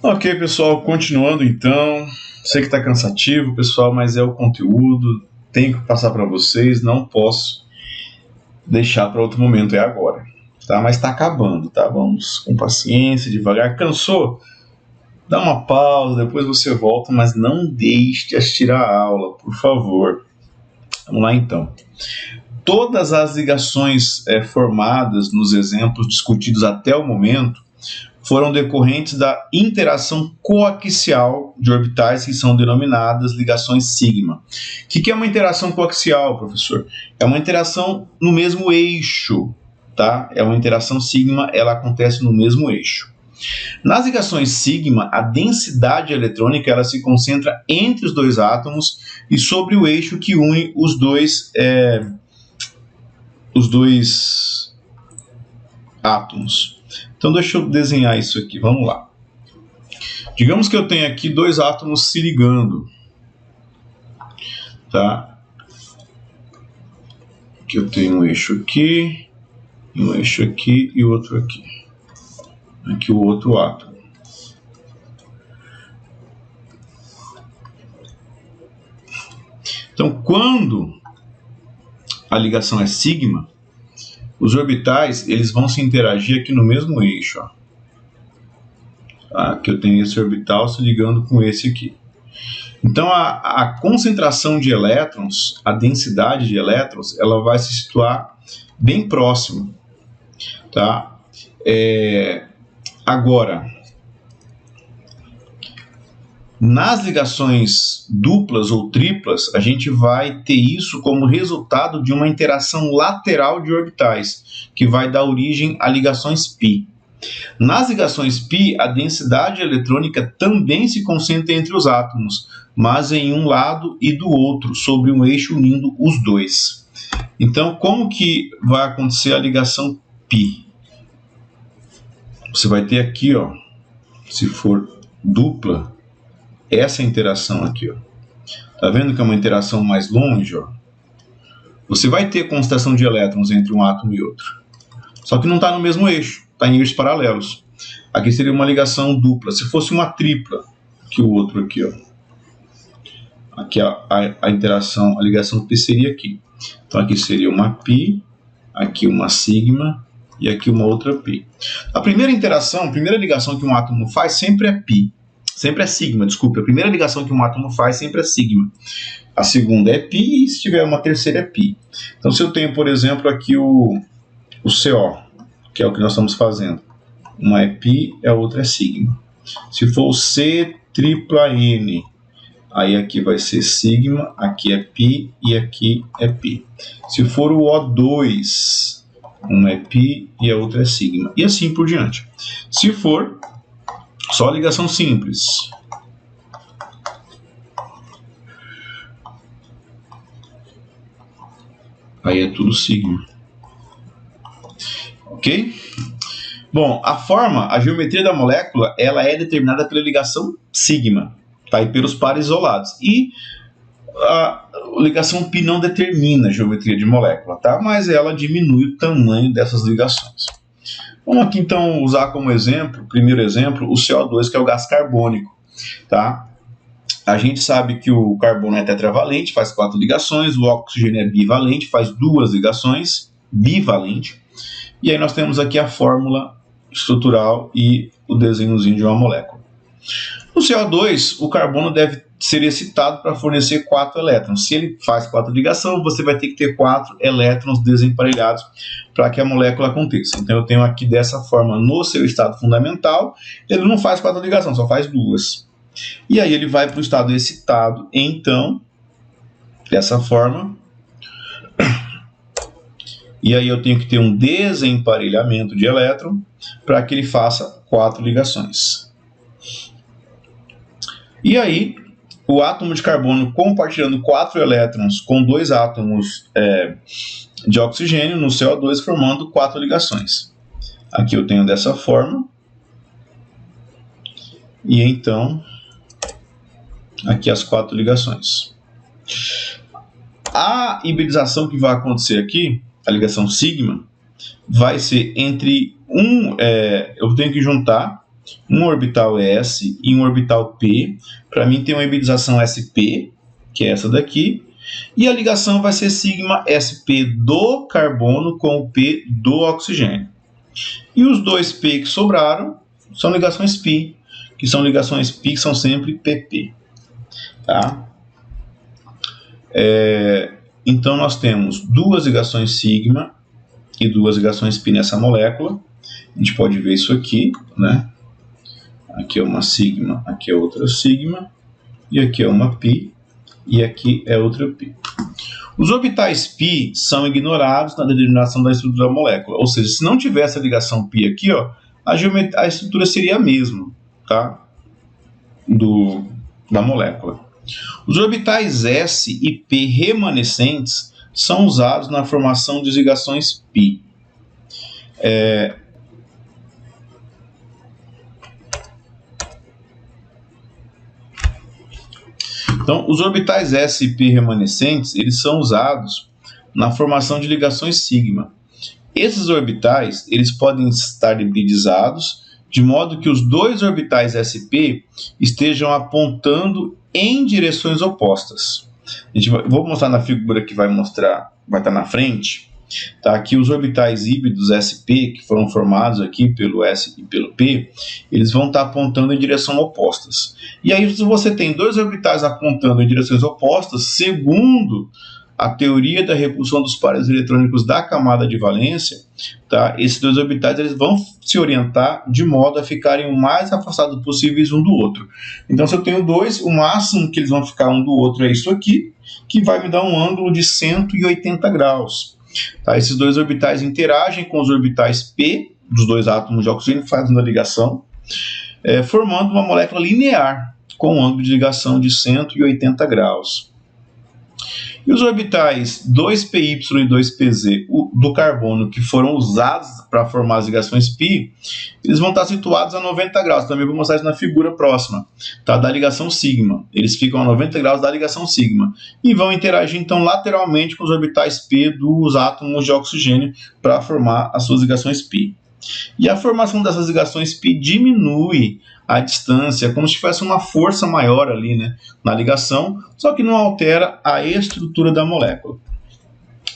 Ok, pessoal, continuando então. Sei que está cansativo, pessoal, mas é o conteúdo. Tenho que passar para vocês, não posso deixar para outro momento, é agora. Tá? Mas está acabando, tá? Vamos com paciência, devagar. Cansou? Dá uma pausa, depois você volta, mas não deixe de assistir a aula, por favor. Vamos lá então. Todas as ligações formadas nos exemplos discutidos até o momento foram decorrentes da interação coaxial de orbitais que são denominadas ligações sigma. O que é uma interação coaxial, professor? É uma interação no mesmo eixo, tá? É uma interação sigma, ela acontece no mesmo eixo. Nas ligações sigma, a densidade eletrônica ela se concentra entre os dois átomos e sobre o eixo que une os dois átomos. Então deixa eu desenhar isso aqui, vamos lá. Digamos que eu tenho aqui dois átomos se ligando, tá? Que eu tenho um eixo aqui, um eixo aqui e outro aqui. Aqui o outro átomo. Então, quando a ligação é sigma, os orbitais eles vão se interagir aqui no mesmo eixo. Ó. Tá? Que eu tenho esse orbital se ligando com esse aqui. Então, a concentração de elétrons, a densidade de elétrons, ela vai se situar bem próximo. Tá? Agora, nas ligações duplas ou triplas, a gente vai ter isso como resultado de uma interação lateral de orbitais, que vai dar origem a ligações π. Nas ligações π, a densidade eletrônica também se concentra entre os átomos, mas em um lado e do outro, sobre um eixo unindo os dois. Então, como que vai acontecer a ligação π? Você vai ter aqui, ó, se for dupla, essa interação aqui, ó. Tá vendo que é uma interação mais longe, ó? Você vai ter concentração de elétrons entre um átomo e outro. Só que não está no mesmo eixo, está em eixos paralelos. Aqui seria uma ligação dupla. Se fosse uma tripla, que o outro aqui, ó. Aqui a interação, a ligação π seria aqui. Então aqui seria uma π, aqui uma sigma e aqui uma outra π. A primeira interação, a primeira ligação que um átomo faz sempre é π. Sempre é sigma, desculpe. A primeira ligação que um átomo faz sempre é sigma. A segunda é π e se tiver uma terceira é π. Então se eu tenho, por exemplo, aqui o CO, que é o que nós estamos fazendo. Uma é π e a outra é sigma. Se for o C tripla N, aí aqui vai ser sigma, aqui é π e aqui é π. Se for o O2, uma é π e a outra é sigma. E assim por diante. Se for só ligação simples, aí é tudo sigma. Ok? Bom, a geometria da molécula, ela é determinada pela ligação sigma, tá? E pelos pares isolados. E a ligação π não determina a geometria de molécula, tá? Mas ela diminui o tamanho dessas ligações. Vamos aqui então usar como exemplo, primeiro exemplo, o CO2, que é o gás carbônico, tá? A gente sabe que o carbono é tetravalente, faz 4 ligações, o oxigênio é bivalente, faz 2 ligações, bivalente. E aí nós temos aqui a fórmula estrutural e o desenhozinho de uma molécula. No CO2, o carbono deve ser excitado para fornecer 4 elétrons. Se ele faz 4 ligações, você vai ter que ter 4 elétrons desemparelhados para que a molécula aconteça. Então eu tenho aqui dessa forma no seu estado fundamental, ele não faz 4 ligações, só faz 2. E aí ele vai para o estado excitado, então, dessa forma. E aí eu tenho que ter um desemparelhamento de elétron para que ele faça 4 ligações. E aí, o átomo de carbono compartilhando 4 elétrons com 2 átomos de oxigênio no CO2, formando 4 ligações. Aqui eu tenho dessa forma. E então, aqui as 4 ligações. A hibridização que vai acontecer aqui, a ligação sigma, vai ser entre eu tenho que juntar um orbital S e um orbital P. Para mim tem uma hibridização SP, que é essa daqui, e a ligação vai ser sigma SP do carbono com o P do oxigênio. E os dois P que sobraram são ligações π, que são ligações π que são sempre pp. Tá? Então nós temos duas ligações sigma e duas ligações π nessa molécula. A gente pode ver isso aqui, né? Aqui é uma sigma, aqui é outra sigma, e aqui é uma π, e aqui é outra π. Os orbitais π são ignorados na determinação da estrutura da molécula, ou seja, se não tivesse a ligação π aqui, ó, a estrutura seria a mesma, tá? Da molécula. Os orbitais S e P remanescentes são usados na formação de ligações π. Então, os orbitais S e P remanescentes, eles são usados na formação de ligações sigma. Esses orbitais, eles podem estar hibridizados, de modo que os dois orbitais SP estejam apontando em direções opostas. Vou mostrar na figura que vai estar na frente. Tá? Aqui os orbitais híbridos SP, que foram formados aqui pelo S e pelo P, eles vão estar apontando em direção opostas. E aí, se você tem dois orbitais apontando em direções opostas, segundo a teoria da repulsão dos pares eletrônicos da camada de valência, tá? Esses dois orbitais eles vão se orientar de modo a ficarem o mais afastados possíveis um do outro. Então, se eu tenho dois, o máximo que eles vão ficar um do outro é isso aqui, que vai me dar um ângulo de 180 graus. Tá? Esses dois orbitais interagem com os orbitais P, dos dois átomos de oxigênio, fazendo a ligação, formando uma molécula linear, com um ângulo de ligação de 180 graus. E os orbitais 2py e 2pz do carbono, que foram usados para formar as ligações π, eles vão estar situados a 90 graus. Também vou mostrar isso na figura próxima, tá? Da ligação sigma. Eles ficam a 90 graus da ligação sigma. E vão interagir, então, lateralmente com os orbitais π dos átomos de oxigênio para formar as suas ligações π. E a formação dessas ligações π diminui a distância, como se tivesse uma força maior ali, né, na ligação, só que não altera a estrutura da molécula.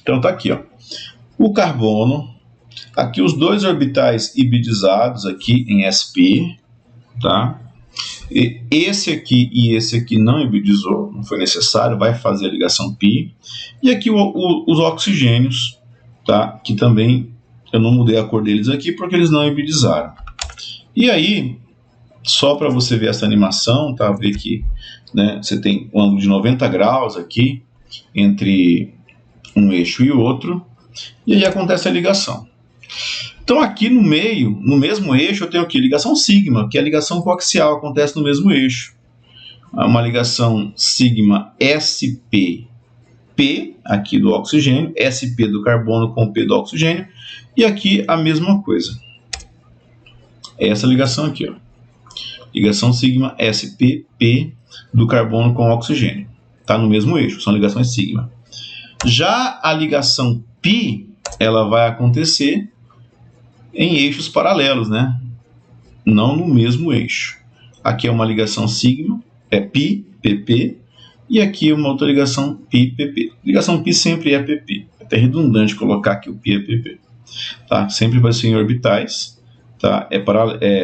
Então tá aqui, ó, o carbono, aqui os dois orbitais hibridizados aqui em sp, tá? E esse aqui não hibridizou, não foi necessário, vai fazer a ligação π. E aqui os oxigênios, tá? Que também eu não mudei a cor deles aqui porque eles não hibridizaram. E aí, só para você ver essa animação, tá? Ver que, né, você tem um ângulo de 90 graus aqui entre um eixo e outro, e aí acontece a ligação. Então aqui no meio, no mesmo eixo, eu tenho aqui ligação sigma, que é a ligação coaxial, acontece no mesmo eixo. Uma ligação sigma SP P aqui do oxigênio, SP do carbono com P do oxigênio, e aqui a mesma coisa. É essa ligação aqui, ó. Ligação sigma SP P do carbono com oxigênio. Está no mesmo eixo, são ligações sigma. Já a ligação π, ela vai acontecer em eixos paralelos, né? Não no mesmo eixo. Aqui é uma ligação sigma, é π, pp, e aqui é uma outra ligação π, pp. Ligação π sempre é pp. É até redundante colocar aqui o π é pp. Tá? Sempre vai ser em orbitais, tá?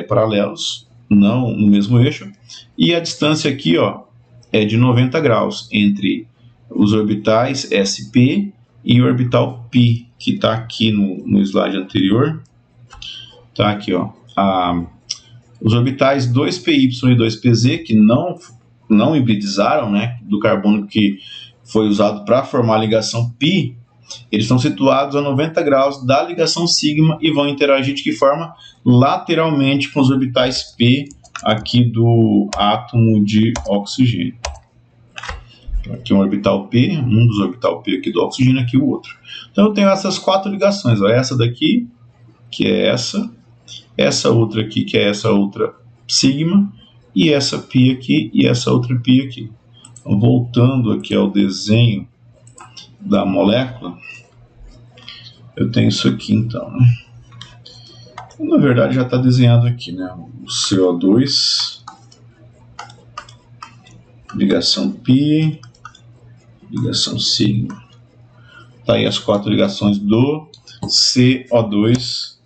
Paralelos, não no mesmo eixo. E a distância aqui, ó, é de 90 graus entre os orbitais sp e o orbital π, que está aqui no slide anterior. Tá aqui, ó, os orbitais 2py e 2pz, que não hibridizaram, né, do carbono que foi usado para formar a ligação π, eles estão situados a 90 graus da ligação sigma e vão interagir de que forma? Lateralmente com os orbitais p aqui do átomo de oxigênio. Aqui um orbital p, um dos orbital p aqui do oxigênio, aqui o outro. Então eu tenho essas quatro ligações, ó, essa daqui, que é essa outra aqui, que é essa outra sigma, e essa π aqui, e essa outra π aqui. Então, voltando aqui ao desenho da molécula, eu tenho isso aqui então, né? Na verdade já está desenhado aqui, né? O CO2, ligação π, ligação sigma. Tá aí as 4 ligações do CO2,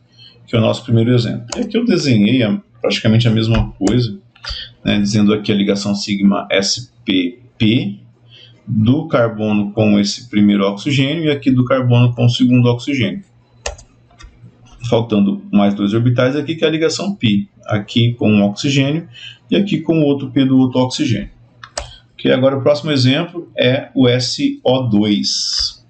que é o nosso primeiro exemplo. E aqui eu desenhei praticamente a mesma coisa, né, dizendo aqui a ligação sigma spp do carbono com esse primeiro oxigênio e aqui do carbono com o segundo oxigênio. Faltando mais 2 orbitais aqui, que é a ligação π, aqui com um oxigênio e aqui com o outro P do outro oxigênio. Okay, agora o próximo exemplo é o SO2.